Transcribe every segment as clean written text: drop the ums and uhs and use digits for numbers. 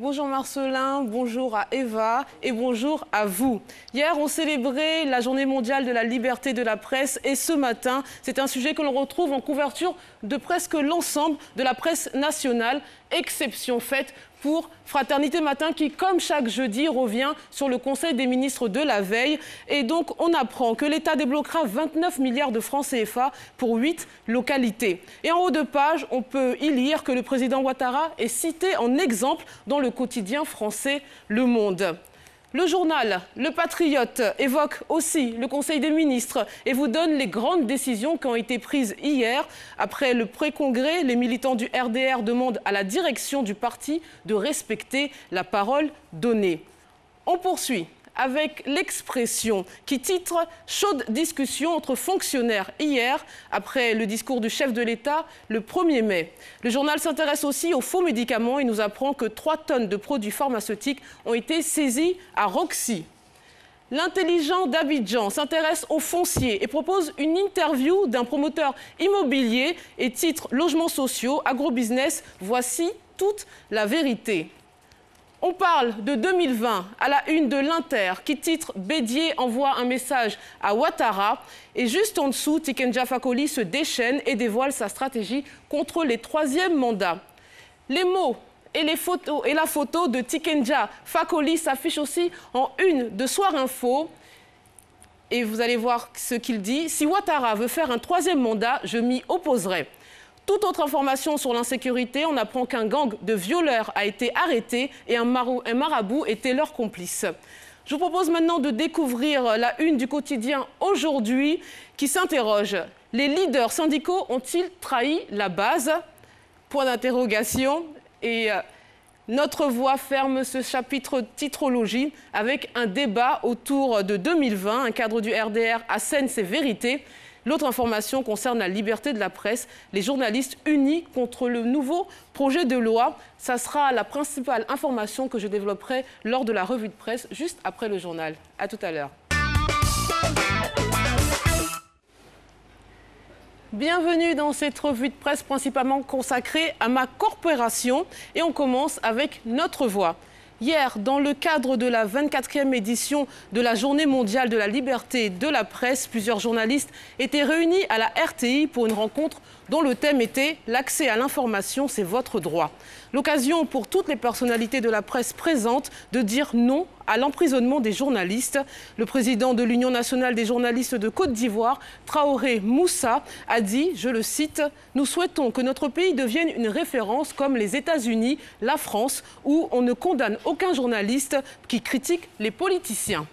Bonjour Marcelin, bonjour à Eva et bonjour à vous. Hier, on célébrait la journée mondiale de la liberté de la presse et ce matin, c'est un sujet que l'on retrouve en couverture de presque l'ensemble de la presse nationale, exception faite pour Fraternité Matin qui, comme chaque jeudi, revient sur le Conseil des ministres de la veille. Et donc, on apprend que l'État débloquera 29 milliards de francs CFA pour 8 localités. Et en haut de page, on peut y lire que le président Ouattara est cité en exemple dans le quotidien français Le Monde. Le journal Le Patriote évoque aussi le Conseil des ministres et vous donne les grandes décisions qui ont été prises hier. Après le pré-congrès, les militants du RDR demandent à la direction du parti de respecter la parole donnée. On poursuit avec l'Expression qui titre « Chaude discussion entre fonctionnaires hier » après le discours du chef de l'État le 1er mai. Le journal s'intéresse aussi aux faux médicaments et nous apprend que 3 tonnes de produits pharmaceutiques ont été saisies à Roxy. L'intelligent d'Abidjan s'intéresse aux fonciers et propose une interview d'un promoteur immobilier et titre « Logements sociaux, agrobusiness, voici toute la vérité ». On parle de 2020 à la une de l'Inter qui titre « Bédier envoie un message à Ouattara » et juste en dessous, Tikenja Fakoly se déchaîne et dévoile sa stratégie contre les 3e mandats. Les mots et la photo de Tikenja Fakoly s'affichent aussi en une de Soir Info. Et vous allez voir ce qu'il dit « Si Ouattara veut faire un 3e mandat, je m'y opposerai ». Toute autre information sur l'insécurité, on apprend qu'un gang de violeurs a été arrêté et un marabout était leur complice. Je vous propose maintenant de découvrir la une du quotidien Aujourd'hui qui s'interroge. Les leaders syndicaux ont-ils trahi la base? Point d'interrogation. Et Notre Voix ferme ce chapitre titrologie avec un débat autour de 2020. Un cadre du RDR assène ses vérités. L'autre information concerne la liberté de la presse. Les journalistes unis contre le nouveau projet de loi. Ça sera la principale information que je développerai lors de la revue de presse, juste après le journal. À tout à l'heure. Bienvenue dans cette revue de presse principalement consacrée à ma corporation. Et on commence avec Notre Voix. Hier, dans le cadre de la 24e édition de la Journée mondiale de la liberté de la presse, plusieurs journalistes étaient réunis à la RTI pour une rencontre dont le thème était « L'accès à l'information, c'est votre droit ». L'occasion pour toutes les personnalités de la presse présentes de dire non à l'emprisonnement des journalistes. Le président de l'Union nationale des journalistes de Côte d'Ivoire, Traoré Moussa, a dit, je le cite, « Nous souhaitons que notre pays devienne une référence comme les États-Unis, la France, où on ne condamne aucun journaliste qui critique les politiciens ».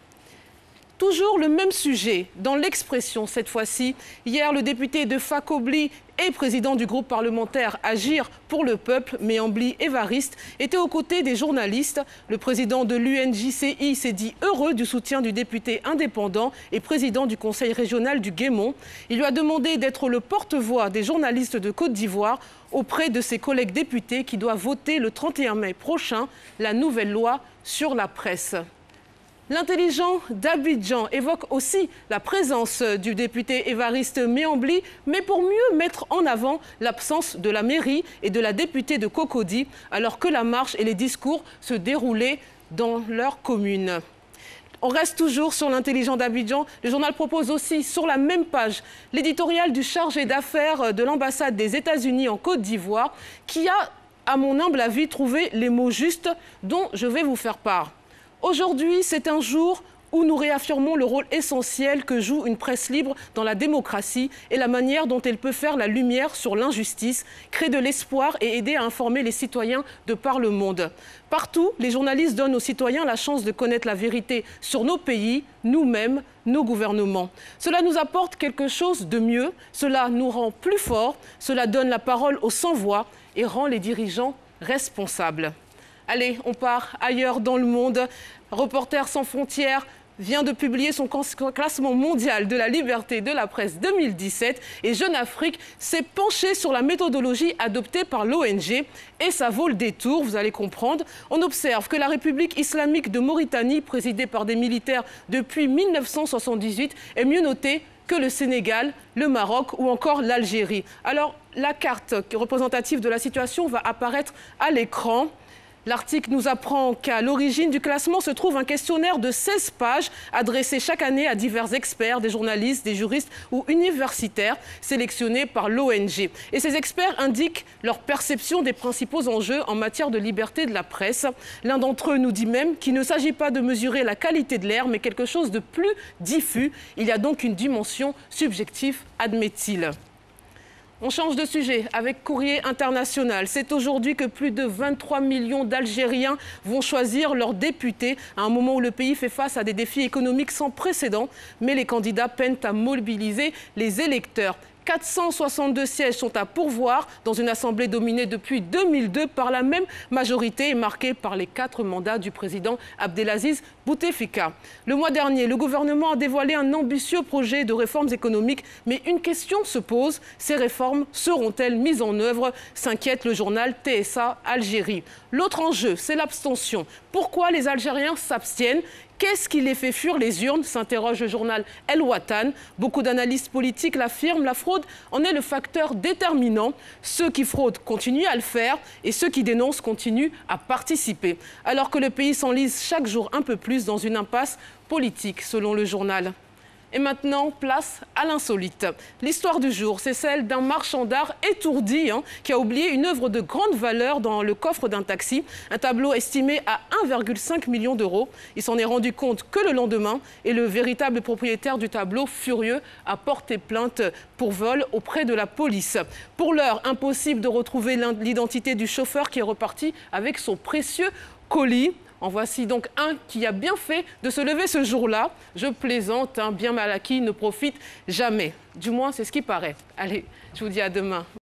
Toujours le même sujet, dans l'Expression cette fois-ci. Hier, le député de Fakobli et président du groupe parlementaire Agir pour le peuple, Méambli Évariste, était aux côtés des journalistes. Le président de l'UNJCI s'est dit heureux du soutien du député indépendant et président du conseil régional du Guémont. Il lui a demandé d'être le porte-voix des journalistes de Côte d'Ivoire auprès de ses collègues députés qui doivent voter le 31 mai prochain la nouvelle loi sur la presse. L'intelligent d'Abidjan évoque aussi la présence du député Évariste Méambli, mais pour mieux mettre en avant l'absence de la mairie et de la députée de Cocody, alors que la marche et les discours se déroulaient dans leur commune. On reste toujours sur l'intelligent d'Abidjan. Le journal propose aussi sur la même page l'éditorial du chargé d'affaires de l'ambassade des États-Unis en Côte d'Ivoire, qui a, à mon humble avis, trouvé les mots justes dont je vais vous faire part. Aujourd'hui, c'est un jour où nous réaffirmons le rôle essentiel que joue une presse libre dans la démocratie et la manière dont elle peut faire la lumière sur l'injustice, créer de l'espoir et aider à informer les citoyens de par le monde. Partout, les journalistes donnent aux citoyens la chance de connaître la vérité sur nos pays, nous-mêmes, nos gouvernements. Cela nous apporte quelque chose de mieux, cela nous rend plus forts, cela donne la parole aux sans-voix et rend les dirigeants responsables. Allez, on part ailleurs dans le monde. Reporters sans frontières vient de publier son classement mondial de la liberté de la presse 2017 et Jeune Afrique s'est penché sur la méthodologie adoptée par l'ONG et ça vaut le détour, vous allez comprendre. On observe que la République islamique de Mauritanie, présidée par des militaires depuis 1978, est mieux notée que le Sénégal, le Maroc ou encore l'Algérie. Alors, la carte représentative de la situation va apparaître à l'écran. L'article nous apprend qu'à l'origine du classement se trouve un questionnaire de 16 pages adressé chaque année à divers experts, des journalistes, des juristes ou universitaires sélectionnés par l'ONG. Et ces experts indiquent leur perception des principaux enjeux en matière de liberté de la presse. L'un d'entre eux nous dit même qu'il ne s'agit pas de mesurer la qualité de l'air, mais quelque chose de plus diffus. Il y a donc une dimension subjective, admet-il. On change de sujet avec Courrier International. C'est aujourd'hui que plus de 23 millions d'Algériens vont choisir leurs députés à un moment où le pays fait face à des défis économiques sans précédent. Mais les candidats peinent à mobiliser les électeurs. 462 sièges sont à pourvoir dans une assemblée dominée depuis 2002 par la même majorité et marquée par les 4 mandats du président Abdelaziz Bouteflika. Le mois dernier, le gouvernement a dévoilé un ambitieux projet de réformes économiques, mais une question se pose, ces réformes seront-elles mises en œuvre? S'inquiète le journal TSA Algérie. L'autre enjeu, c'est l'abstention. Pourquoi les Algériens s'abstiennent? Qu'est-ce qui les fait fuir les urnes? S'interroge le journal El Watan. Beaucoup d'analystes politiques l'affirment, la fraude en est le facteur déterminant. Ceux qui fraudent continuent à le faire et ceux qui dénoncent continuent à participer. Alors que le pays s'enlise chaque jour un peu plus dans une impasse politique, selon le journal. Et maintenant, place à l'insolite. L'histoire du jour, c'est celle d'un marchand d'art étourdi qui a oublié une œuvre de grande valeur dans le coffre d'un taxi. Un tableau estimé à 1,5 million d'euros. Il s'en est rendu compte que le lendemain et le véritable propriétaire du tableau, furieux, a porté plainte pour vol auprès de la police. Pour l'heure, impossible de retrouver l'identité du chauffeur qui est reparti avec son précieux colis. En voici donc un qui a bien fait de se lever ce jour-là. Je plaisante, bien mal acquis ne profite jamais. Du moins, c'est ce qui paraît. Allez, je vous dis à demain.